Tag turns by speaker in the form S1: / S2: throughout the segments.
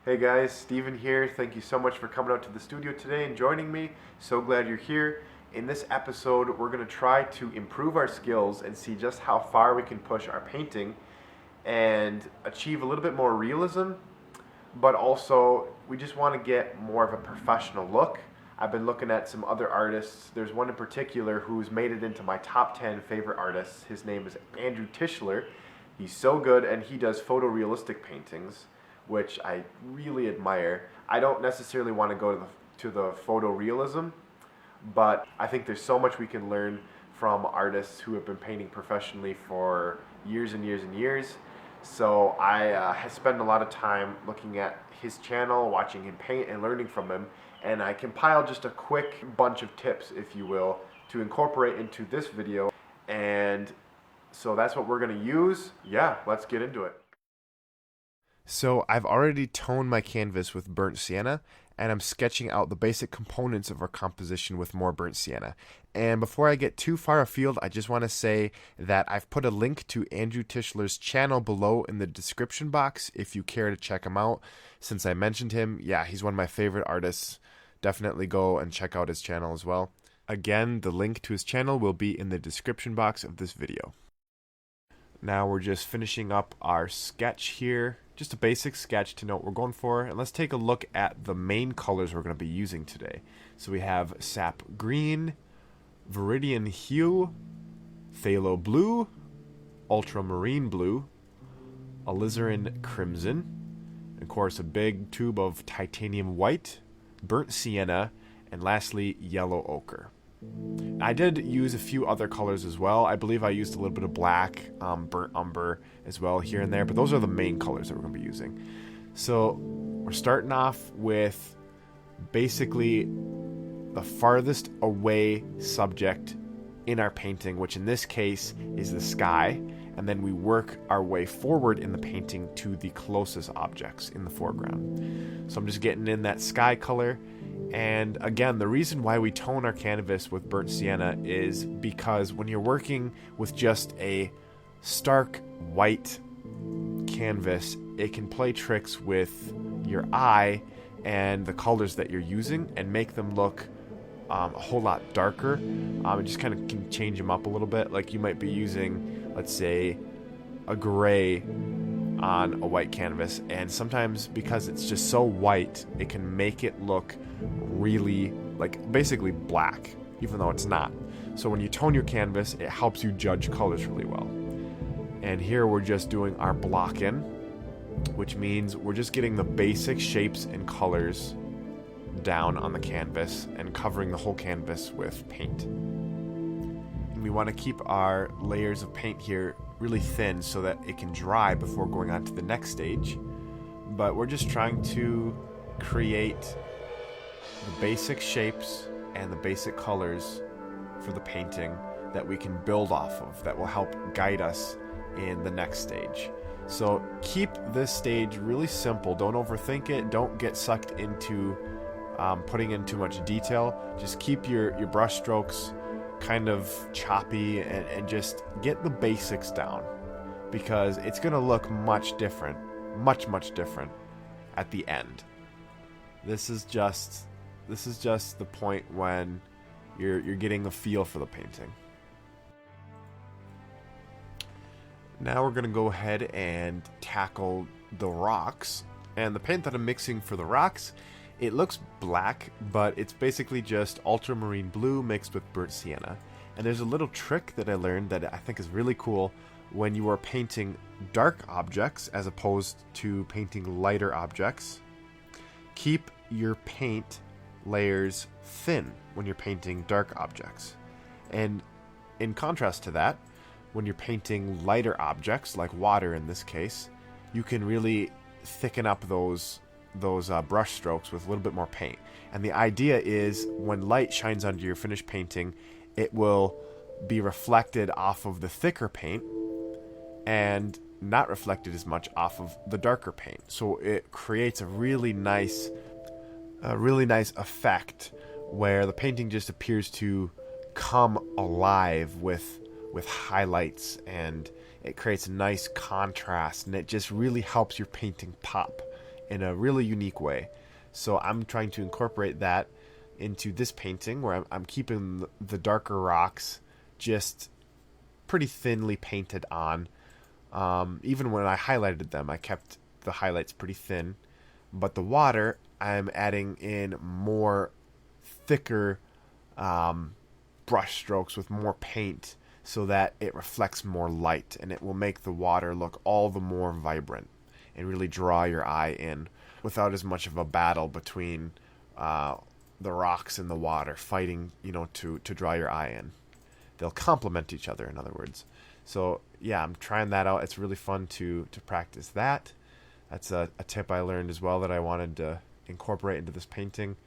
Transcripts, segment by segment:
S1: Hey guys, Steven here. Thank you so much for coming out to the studio today and joining me. So glad you're here. In this episode, we're going to try to improve our skills and see just how far we can push our painting and achieve a little bit more realism, but also we just want to get more of a professional look. I've been looking at some other artists. There's one in particular who's made it into my top 10 favorite artists. His name is Andrew Tischler. He's so good and he does photorealistic paintings, which I really admire. I don't necessarily want to go to the photorealism, but I think there's so much we can learn from artists who have been painting professionally for years and years and years. So I spend a lot of time looking at his channel, watching him paint and learning from him, and I compiled just a quick bunch of tips, if you will, to incorporate into this video. And so that's what we're going to use. Yeah, let's get into it. So I've already toned my canvas with burnt sienna, and I'm sketching out the basic components of our composition with more burnt sienna. And before I get too far afield, I just want to say that I've put a link to Andrew Tischler's channel below in the description box if you care to check him out. Since I mentioned him, yeah, he's one of my favorite artists. Definitely go and check out his channel as well. Again, the link to his channel will be in the description box of this video. Now we're just finishing up our sketch here. Just a basic sketch to know what we're going for. And let's take a look at the main colors we're going to be using today. So we have sap green, viridian hue, phthalo blue, ultramarine blue, alizarin crimson, and of course a big tube of titanium white, burnt sienna, and lastly yellow ochre. I did use a few other colors as well. I believe I used a little bit of black, burnt umber as well here and there, but those are the main colors that we're going to be using. So we're starting off with basically the farthest away subject in our painting, which in this case is the sky, and then we work our way forward in the painting to the closest objects in the foreground. So I'm just getting in that sky color. And again, the reason why we tone our canvas with burnt sienna is because when you're working with just a stark white canvas, it can play tricks with your eye and the colors that you're using and make them look a whole lot darker. It just kind of can change them up a little bit. Like you might be using, let's say, a gray on a white canvas, and sometimes because it's just so white, it can make it look really like basically black, even though it's not. So when you tone your canvas, it helps you judge colors really well. And here we're just doing our block in, which means we're just getting the basic shapes and colors down on the canvas and covering the whole canvas with paint. And we want to keep our layers of paint here really thin so that it can dry before going on to the next stage. But we're just trying to create the basic shapes and the basic colors for the painting that we can build off of, that will help guide us in the next stage. So keep this stage really simple. Don't overthink it. Don't get sucked into putting in too much detail. Just keep your brush strokes kind of choppy and just get the basics down, because it's going to look much different, much different at the end. This is just the point when you're getting the feel for the painting. Now we're going to go ahead and tackle the rocks. And the paint that I'm mixing for the rocks, it looks black, but it's basically just ultramarine blue mixed with burnt sienna. And there's a little trick that I learned that I think is really cool when you are painting dark objects as opposed to painting lighter objects. Keep your paint layers thin when you're painting dark objects. And in contrast to that, when you're painting lighter objects, like water in this case, you can really thicken up those brush strokes with a little bit more paint. And the idea is when light shines onto your finished painting, it will be reflected off of the thicker paint and not reflected as much off of the darker paint. So it creates a really nice effect where the painting just appears to come alive with highlights, and it creates a nice contrast, and it just really helps your painting pop in a really unique way. So I'm trying to incorporate that into this painting where I'm keeping the darker rocks just pretty thinly painted on. Even when I highlighted them, I kept the highlights pretty thin. But the water, I'm adding in more thicker brush strokes with more paint so that it reflects more light, and it will make the water look all the more vibrant and really draw your eye in without as much of a battle between the rocks and the water fighting, to draw your eye in. They'll complement each other, in other words. So yeah, I'm trying that out. It's really fun to practice that. That's a tip I learned as well that I wanted to incorporate into this painting.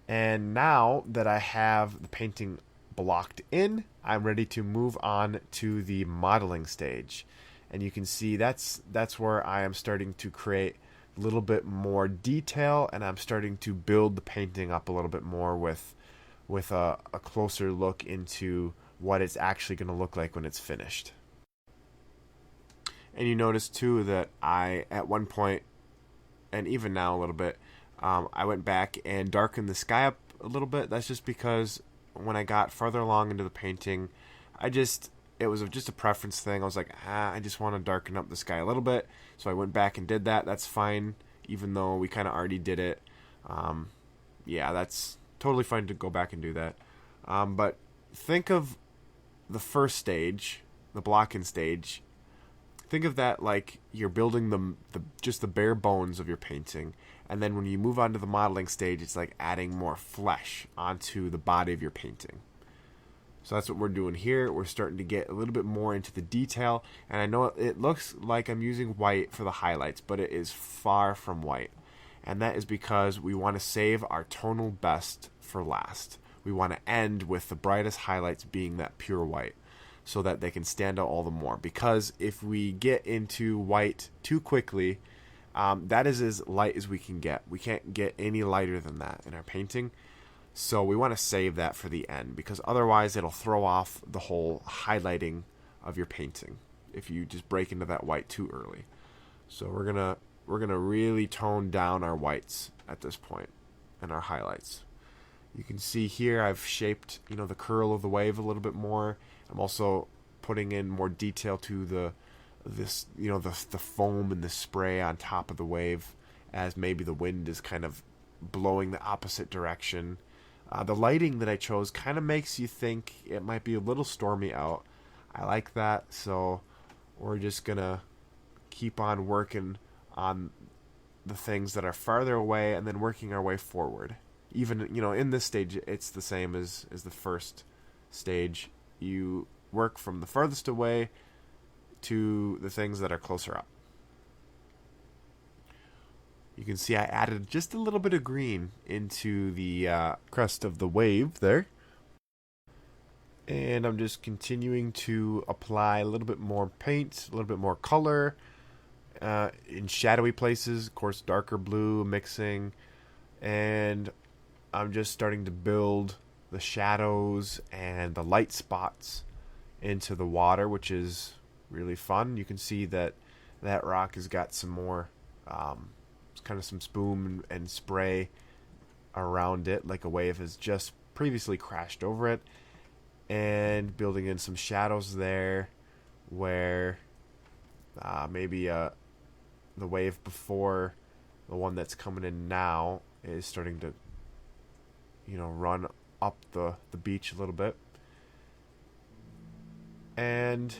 S1: And now that I have the painting blocked in, I'm ready to move on to the modeling stage. And you can see that's where I am starting to create a little bit more detail, and I'm starting to build the painting up a little bit more with a closer look into what it's actually going to look like when it's finished. And you notice too that I, at one point, and even now a little bit, I went back and darkened the sky up a little bit. That's just because when I got farther along into the painting, it was just a preference thing. I was like, I just want to darken up the sky a little bit. So I went back and did that. That's fine, even though we kind of already did it. Yeah, that's totally fine to go back and do that. But think of the first stage, the block-in stage. Think of that like you're building just the bare bones of your painting, and then when you move on to the modeling stage, it's like adding more flesh onto the body of your painting. So that's what we're doing here. We're starting to get a little bit more into the detail, and I know it looks like I'm using white for the highlights, but it is far from white. And that is because we want to save our tonal best for last. We want to end with the brightest highlights being that pure white, so that they can stand out all the more. Because if we get into white too quickly, that is as light as we can get. We can't get any lighter than that in our painting. So we want to save that for the end, because otherwise it'll throw off the whole highlighting of your painting if you just break into that white too early. So we're gonna really tone down our whites at this point and our highlights. You can see here I've shaped, the curl of the wave a little bit more. I'm also putting in more detail to the foam and the spray on top of the wave, as maybe the wind is kind of blowing the opposite direction. The lighting that I chose kind of makes you think it might be a little stormy out. I like that, so we're just gonna keep on working on the things that are farther away and then working our way forward. Even, in this stage, it's the same as the first stage. You work from the farthest away to the things that are closer up. You can see I added just a little bit of green into the crest of the wave there. And I'm just continuing to apply a little bit more paint, a little bit more color in shadowy places, of course, darker blue mixing. And I'm just starting to build the shadows and the light spots into the water, which is really fun. You can see that rock has got some more kind of some spume and spray around it, like a wave has just previously crashed over it, and building in some shadows there where maybe the wave before the one that's coming in now is starting to run up the beach a little bit. And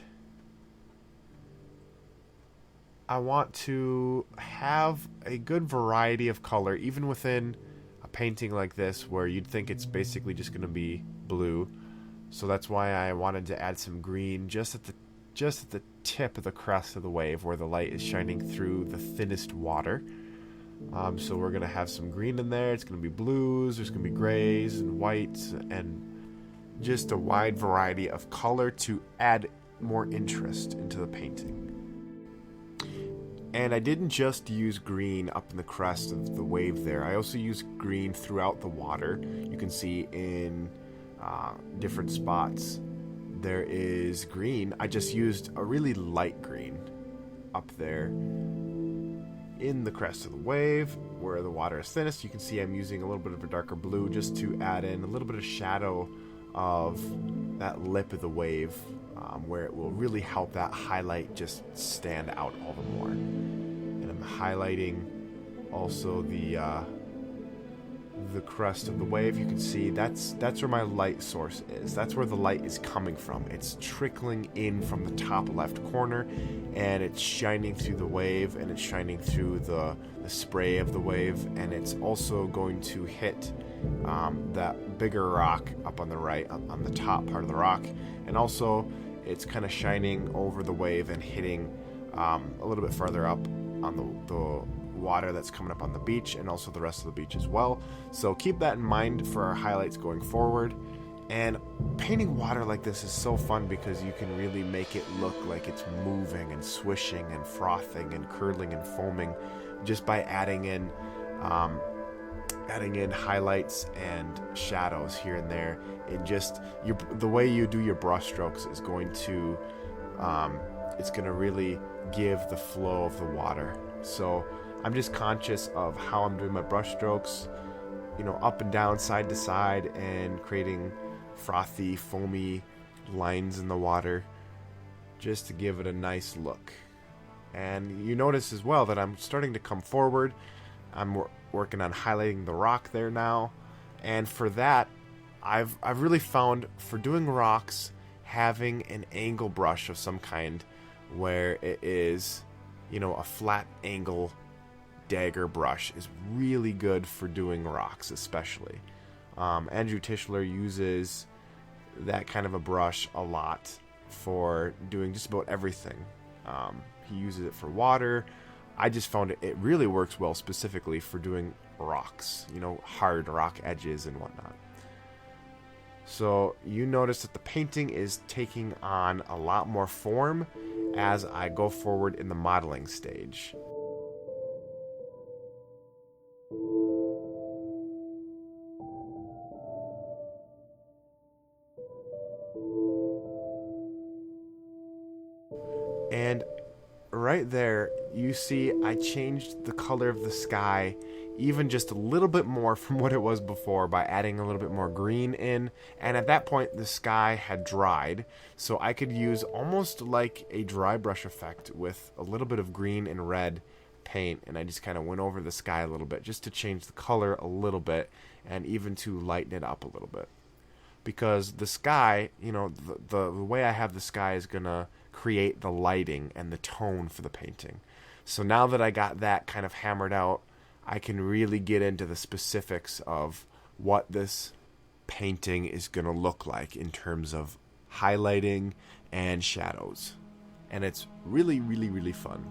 S1: I want to have a good variety of color, even within a painting like this where you'd think it's basically just going to be blue. So that's why I wanted to add some green just at the tip of the crest of the wave where the light is shining through the thinnest water. So we're going to have some green in there. It's going to be blues, there's going to be grays and whites, and just a wide variety of color to add more interest into the painting. And I didn't just use green up in the crest of the wave there. I also used green throughout the water. You can see in different spots there is green. I just used a really light green up there. in the crest of the wave where the water is thinnest. You can see I'm using a little bit of a darker blue just to add in a little bit of shadow of that lip of the wave, where it will really help that highlight just stand out all the more. And I'm highlighting also the crest of the wave. You can see that's where my light source is. That's where the light is coming from. It's trickling in from the top left corner, and it's shining through the wave, and it's shining through the spray of the wave, and it's also going to hit that bigger rock up on the right, on the top part of the rock, and also it's kind of shining over the wave and hitting a little bit farther up on the water that's coming up on the beach, and also the rest of the beach as well. So keep that in mind for our highlights going forward. And painting water like this is so fun because you can really make it look like it's moving and swishing and frothing and curdling and foaming just by adding in highlights and shadows here and there. It just, the way you do your brush strokes is going to it's going to really give the flow of the water. So I'm just conscious of how I'm doing my brush strokes, up and down, side to side, and creating frothy, foamy lines in the water just to give it a nice look. And you notice as well that I'm starting to come forward. I'm working on highlighting the rock there now. And for that, I've really found for doing rocks, having an angle brush of some kind where it is, a flat angle dagger brush is really good for doing rocks, especially. Andrew Tischler uses that kind of a brush a lot for doing just about everything. He uses it for water. I just found it really works well specifically for doing rocks, hard rock edges and whatnot. So you notice that the painting is taking on a lot more form as I go forward in the modeling stage. And right there, you see I changed the color of the sky even just a little bit more from what it was before by adding a little bit more green in. And at that point, the sky had dried, so I could use almost like a dry brush effect with a little bit of green and red paint. And I just kind of went over the sky a little bit just to change the color a little bit and even to lighten it up a little bit. Because the sky, the way I have the sky is going to create the lighting and the tone for the painting. So now that I got that kind of hammered out, I can really get into the specifics of what this painting is going to look like in terms of highlighting and shadows. And it's really, really, really fun.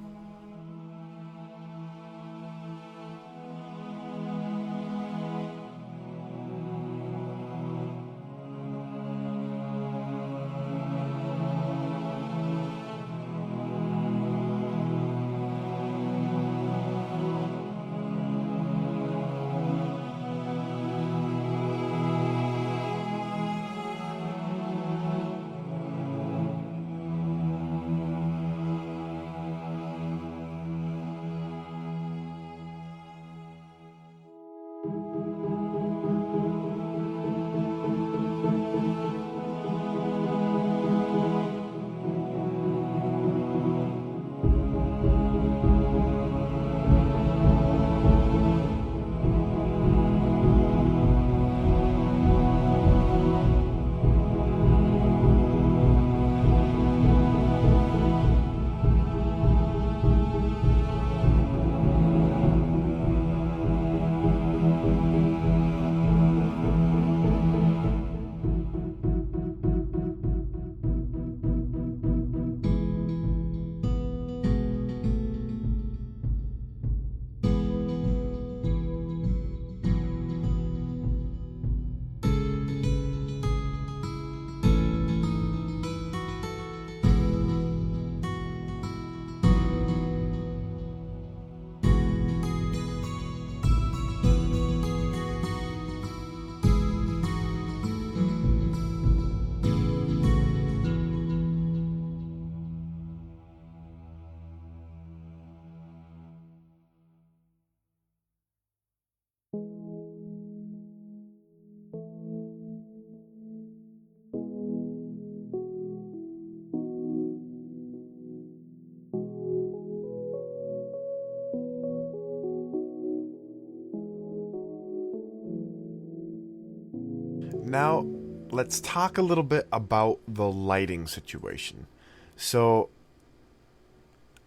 S1: Now, let's talk a little bit about the lighting situation. So,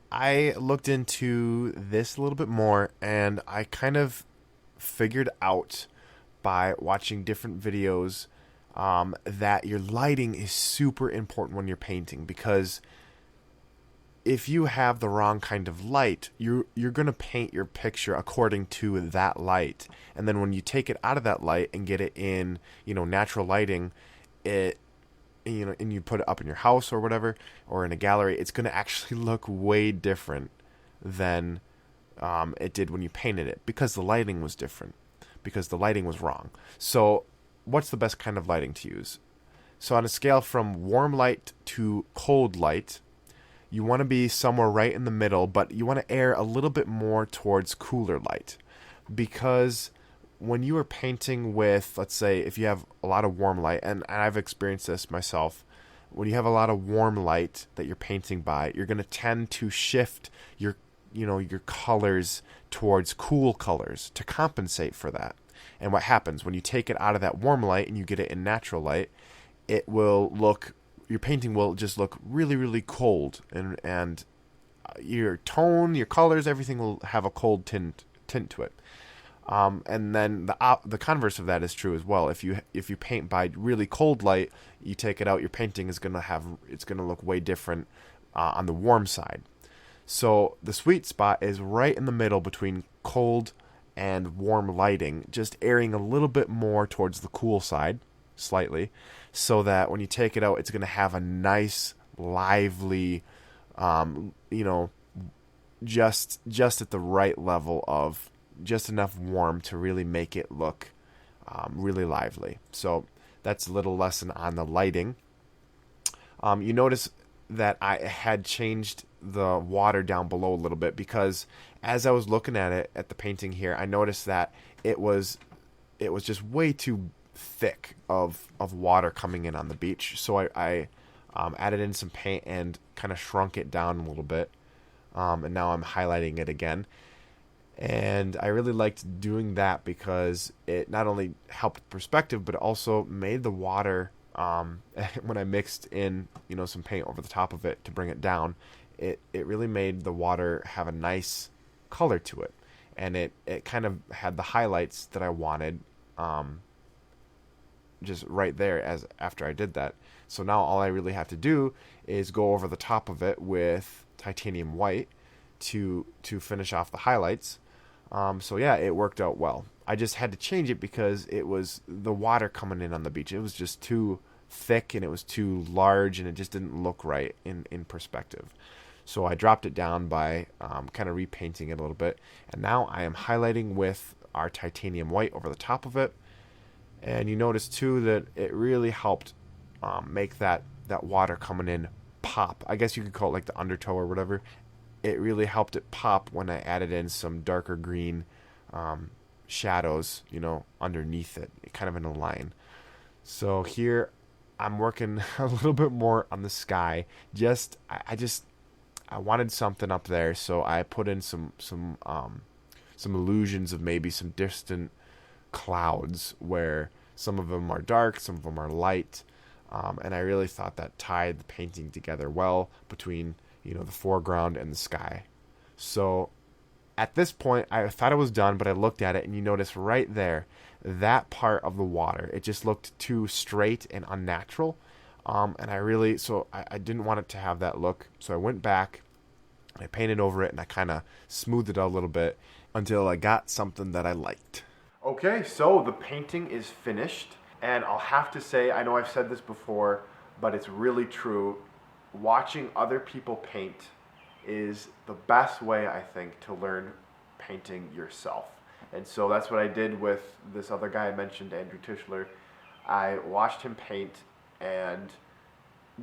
S1: I looked into this a little bit more, and I kind of figured out by watching different videos that your lighting is super important when you're painting, because if you have the wrong kind of light, you're going to paint your picture according to that light. And then when you take it out of that light and get it in, natural lighting, and you put it up in your house or whatever, or in a gallery, it's going to actually look way different than it did when you painted it, because the lighting was different, because the lighting was wrong. So what's the best kind of lighting to use? So on a scale from warm light to cold light, you want to be somewhere right in the middle, but you want to err a little bit more towards cooler light. Because when you are painting with, let's say, if you have a lot of warm light, and I've experienced this myself, when you have a lot of warm light that you're painting by, you're going to tend to shift your colors towards cool colors to compensate for that. And what happens when you take it out of that warm light and you get it in natural light, your painting will just look really, really cold, and your tone, your colors, everything will have a cold tint to it. And then the converse of that is true as well. If you paint by really cold light, you take it out, your painting is gonna look way different on the warm side. So the sweet spot is right in the middle between cold and warm lighting, just erring a little bit more towards the cool side, slightly, so that when you take it out, it's going to have a nice, lively, just at the right level of just enough warm to really make it look really lively. So that's a little lesson on the lighting. You notice that I had changed the water down below a little bit, because as I was looking at the painting here, I noticed that it was just way too thick of water coming in on the beach. So I added in some paint and kind of shrunk it down a little bit, and now I'm highlighting it again. And I really liked doing that because it not only helped perspective, but it also made the water, when I mixed in some paint over the top of it to bring it down, it really made the water have a nice color to it, and it kind of had the highlights that I wanted, just right there after I did that. So now all I really have to do is go over the top of it with titanium white to finish off the highlights. So yeah, it worked out well. I just had to change it because it was the water coming in on the beach. It was just too thick, and it was too large, and it just didn't look right in perspective. So I dropped it down by kind of repainting it a little bit. And now I am highlighting with our titanium white over the top of it. And you notice too that it really helped make that water coming in pop. I guess you could call it like the undertow or whatever. It really helped it pop when I added in some darker green shadows, underneath it, kind of in a line. So here I'm working a little bit more on the sky. I wanted something up there, so I put in some illusions of maybe some distant clouds, where some of them are dark, some of them are light, and I really thought that tied the painting together well between the foreground and the sky. So at this point, I thought it was done, but I looked at it, and you notice right there, that part of the water, it just looked too straight and unnatural, and I didn't want it to have that look, so I went back, I painted over it, and I kind of smoothed it out a little bit until I got something that I liked. Okay, so the painting is finished, and I'll have to say, I know I've said this before, but it's really true. Watching other people paint is the best way, I think, to learn painting yourself. And so that's what I did with this other guy I mentioned, Andrew Tischler. I watched him paint, and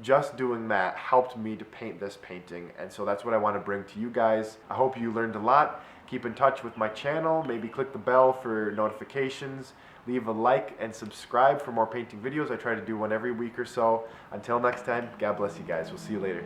S1: just doing that helped me to paint this painting. And so that's what I want to bring to you guys. I hope you learned a lot. Keep in touch with my channel. Maybe click the bell for notifications. Leave a like and subscribe for more painting videos. I try to do one every week or so. Until next time, God bless you guys. We'll see you later.